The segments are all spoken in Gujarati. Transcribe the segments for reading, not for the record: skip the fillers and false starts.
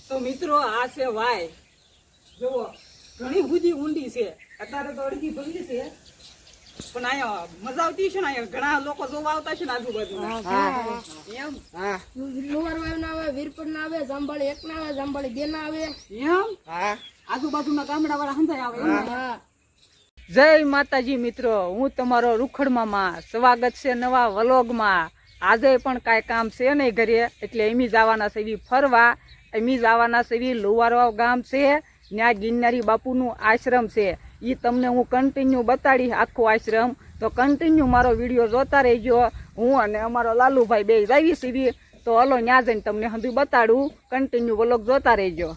તો મિત્રો આ છે વાય જુઓ ઘણી બધી ઊંડી છે અત્યારે તો અડધી ભંગી છે પણ અહીંયા મજા આવતી છે ને અહીંયા ઘણા લોકો જોવા આવતા છે ને આજુબાજુ એમ લુવાર વાવ ના આવે વીરપુર ના આવે જાંબાળી 1 ના આવે જાંબાળી 2 ના આવે એમ આજુબાજુના ગામડા વાળા હંધાય આવે જય માતાજી મિત્રો હું તમારો રૂખડ મામા સ્વાગત છે નવા વ્લોગમાં આજે પણ કાંઈ કામ છે નહીં ઘરે એટલે એમ જવાના છે ફરવા એમ જવાના છે લુવારવાવ ગામ છે ત્યાં ગિરનારી બાપુનું આશ્રમ છે એ તમને હું કન્ટિન્યુ બતાડીશ આખો આશ્રમ તો કન્ટિન્યુ મારો વિડીયો જોતા રહેજો હું અને અમારો લાલુભાઈ બે જાવી સીવી તો હલો ત્યાં જઈને તમને હંધું બતાડું કન્ટિન્યુ વ્લોગ જોતા રહેજો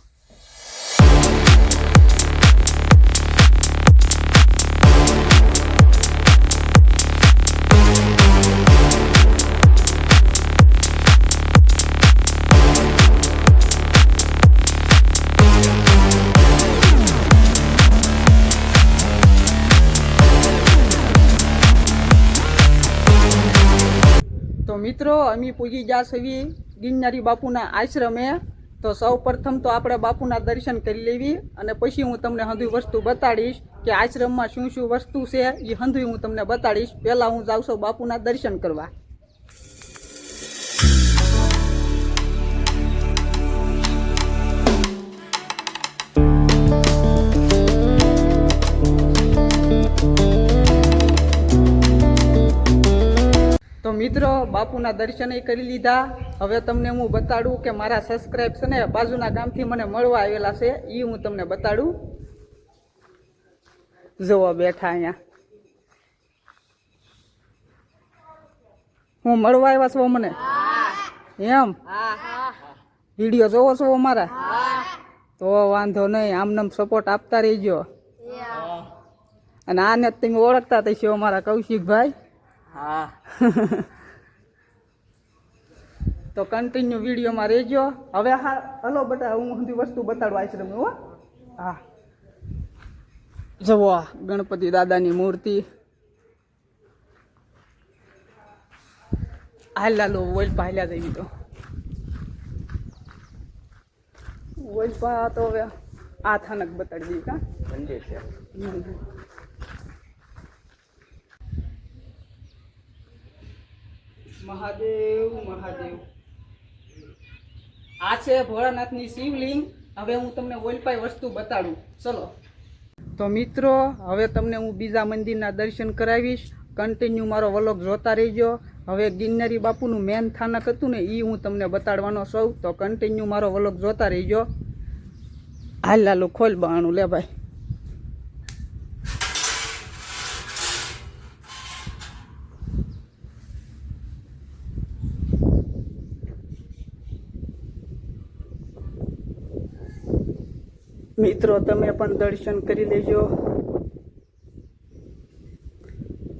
તો મિત્રો અમે પૂજી ગયા છીએ ગિરનારી બાપુના આશ્રમે તો સૌ પ્રથમ તો આપણે બાપુના દર્શન કરી લેવી અને પછી હું તમને હંધું વસ્તુ બતાડીશ કે આશ્રમમાં શું શું વસ્તુ છે એ હંધું હું તમને બતાડીશ પહેલાં હું જાઉં છું બાપુના દર્શન કરવા તો મિત્રો બાપુના દર્શન કરી લીધા હવે તમને હું બતાડું કે મારા સબસ્ક્રાઇબ છે ને બાજુના ગામથી મને મળવા આવેલા છે એ હું તમને બતાડું જોવો બેઠા અહીંયા હું મળવા આવ્યા છો મને એમ વિડીયો જોવો છો મારા તો વાંધો નહીં આમનામ સપોર્ટ આપતા રહીજો અને આને તમે ઓળખતા થશો મારા કૌશિકભાઈ હા તો કન્ટિન્યુ વિડીયોમાં રહેજો હવે હા હલો બટા હું બધી વસ્તુ બતાડું આશ્રમનું હો હા જુઓ ગણપતિ દાદાની મૂર્તિ હાલ વોલપા હાલ્યા જઈ તો વોલપા તો હવે આ થાનક બતાડી દઈ કા મંદિર છે મહાદેવ મહાદેવ આ છે ભોળાનાથની શિવલિંગ હવે હું તમને ઓલપાઈ વસ્તુ બતાડું ચલો તો મિત્રો હવે તમને હું બીજા મંદિરના દર્શન કરાવીશ કન્ટિન્યુ મારો વ્લોગ જોતા રહેજો હવે ગિરનારી બાપુનું મેન સ્થાનક હતું ને એ હું તમને બતાડવાનો છું તો કન્ટિન્યુ મારો વ્લોગ જોતા રહેજો હાલ લાલો ખોલ બાણું લે ભાઈ મિત્રો તમે પણ દર્શન કરી લેજો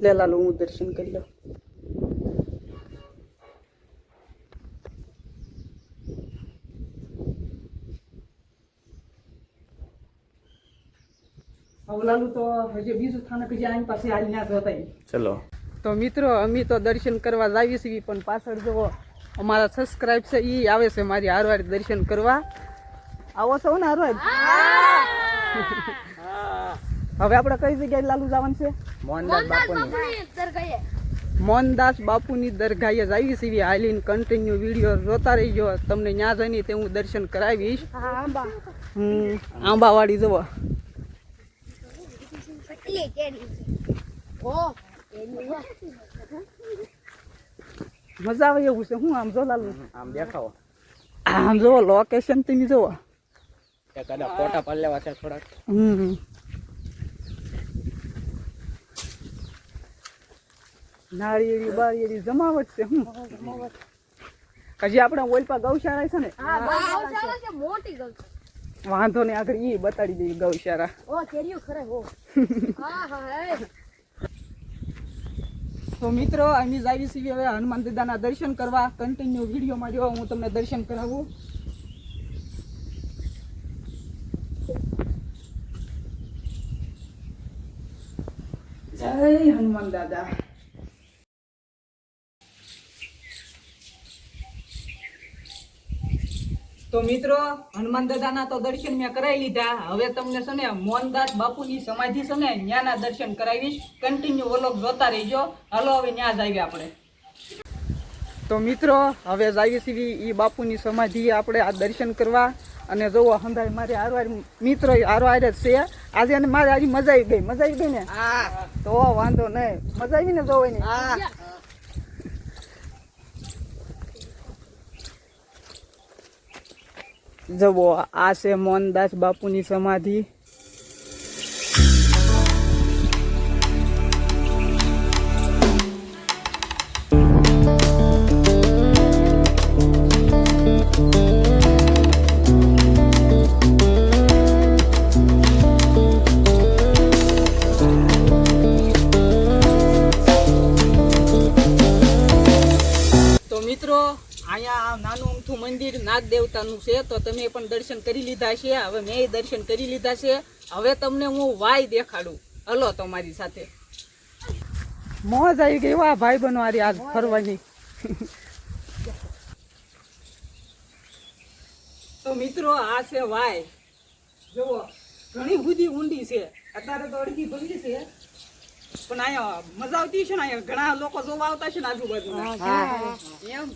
લે લાલો હું દર્શન કરી લઉં લાલુ તો હજી બીજું સ્થાનક હજી આની પાસે હાલ ના હતા ચલો તો મિત્રો અમે તો દર્શન કરવા જાવી છીએ પણ પાછળ જો અમારા સબસ્ક્રાઇબ છે એ આવે છે મારી હારવાર દર્શન કરવા આવો છો ને હારવાર હવે આપણે કઈ જગ્યાએ લાલુ જવાનું છે મોહનદાસ બાપુની દરગાહે જાવી છીએ હાલીને કન્ટિન્યુ વિડીયો જોતા રહીજો તમને ત્યાં જઈને તે હું દર્શન કરાવીશ આંબાવાડી જવો મજા આવે એવું છે હું આમ જો લાલુ આમ દેખાવો આમ જો લોકેશન તમે જોવો ફોટા પાડ લેવા છે થોડાક નાળિયેરી બાળિયેરી જમાવટ છે હું હજી આપણે ઓલપા ગૌશાળા છે ને મોટી વાંધો ને આગળ એ બતાડી દઈએ ગૌશાળા તો મિત્રો અમે જાવી છીએ હવે હનુમાન દાદાના દર્શન કરવા કન્ટિન્યુ વિડીયોમાં જો હું તમને દર્શન કરાવું જય હનુમાન દાદા તો મિત્રો હનુમાન દાદાના તો દર્શન મેં કરાવી લીધા. હવે તમને છે ને મોહનદાસ બાપુની સમાધિ છે ને ત્યાંના દર્શન કરાવીશ. કન્ટિન્યુ વ્લોગ જોતા રહેજો. હાલો હવે ત્યાં જ આવીએ આપણે. તો મિત્રો હવે જઈએ છીએ એ બાપુની સમાધિ આપણે આ દર્શન કરવા. અને જોવો હંધાય મારે હારવાર મિત્રો હારવાર જ છે આજે. અને મારે આજે મજા આવી ગઈ ને. તો વાંધો નહીં, મજા આવી ને જોવાની. જવો આ છે મોહનદાસ બાપુની સમાધિ. તો મિત્રો અહીંયા નાનું અમથું મંદિર નાગ દેવતાનું છે. તો તમે પણ દર્શન કરી લીધા છે. હવે મેં દર્શન કરી લીધા છે. હવે તમને હું વાય દેખાડું. હલો તમારી સાથે. મોજ આવી ગઈ વાહ ભાઈ બનવારી આજ ફરવાની. તો મિત્રો આ છે વાય. જુઓ ઘણી બધી ઊંડી છે. અત્યારે તો અડધી ભંગી છે પણ અહીંયા મજા આવતી છે ને. અહીંયા ઘણા લોકો જોવા આવતા છે ને આજુબાજુ. એમ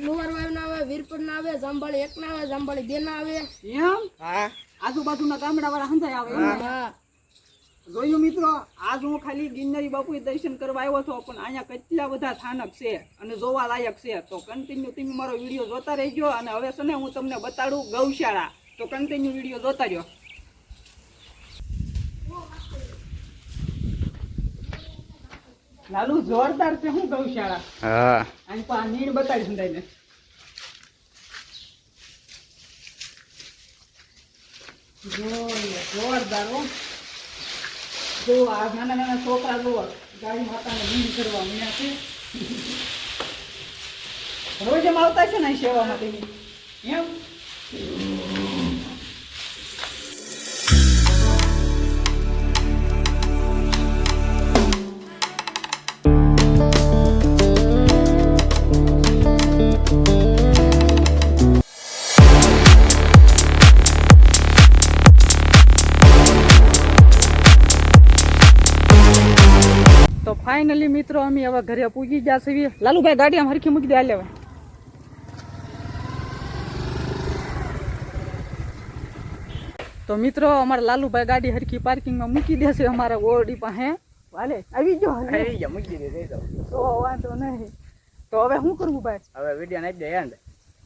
લુવાર વાયુ ના આવે, વીરપુર ના આવે, જાંબાળી 1 ના આવે, જાંબાળી 2 ના આવે. એમ આજુબાજુના ગામડા વાળા હંધાય આવે એમ ને? જોયું મિત્રો, આજ હું ખાલી ગિરનારી બાપુ દર્શન કરવા આવ્યો છો પણ અહીંયા કેટલા બધા સ્થાનક છે અને જોવા લાયક છે. તો કન્ટિન્યુ તમે મારો વિડીયો જોતા રહેજો. અને હવે છે ને હું તમને બતાડું ગૌશાળા. તો કન્ટિન્યુ વિડીયો જોતા રહ્યો. લાલુ જોરદાર છે હું ગૌશાળા. અહીં પા નીણ બતાડી સંધાઈને. જોરદાર હો. જો આ નાના નાના છોકરા જો ગાડી માતાને નીણ કરવા મળ્યા છે. રોજ એમ આવતા છે ને અહીં સેવા માટે એમ. તો ફાઇનલી મિત્રો અમે હવે ઘરે પૂજી ગયા છીએ. લાલુભાઈ ગાડી આમ હરખી મૂકી દે. હાલ હવે તો મિત્રો અમારા લાલુભાઈ ગાડી હરખી પાર્કિંગમાં મૂકી દેશે અમારા ઓરડી પાસે. હાલે આવી ગયો મૂકી દે તો વાંધો નહીં. તો હવે શું કરવું ભાઈ? હવે વિડીયો નાખી દે એન્ડ.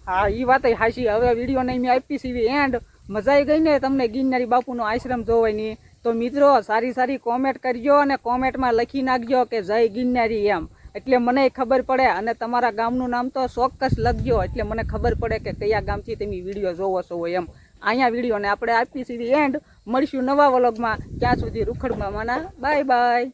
હા એ વાત હાચી. હવે વિડીયો નહીં મેં આપી સીવી એન્ડ. મજા આવી ગઈ ને તમને ગિરનારી બાપુનો આશ્રમ જોવાની? તો મિત્રો સારી સારી કોમેન્ટ કરજો અને કોમેન્ટમાં લખી નાખજો કે જય ગિરનારી એમ. એટલે મને ખબર પડે. અને તમારા ગામનું નામ તો ચોક્કસ લખજો એટલે મને ખબર પડે કે કયા ગામથી તમે વિડીયો જોવો છો એમ. અહીંયા વિડીયોને આપણે આપી સીધી એન્ડ. મળીશું નવા વ્લોગમાં. ત્યાં સુધી રૂખડ મામાના બાય બાય.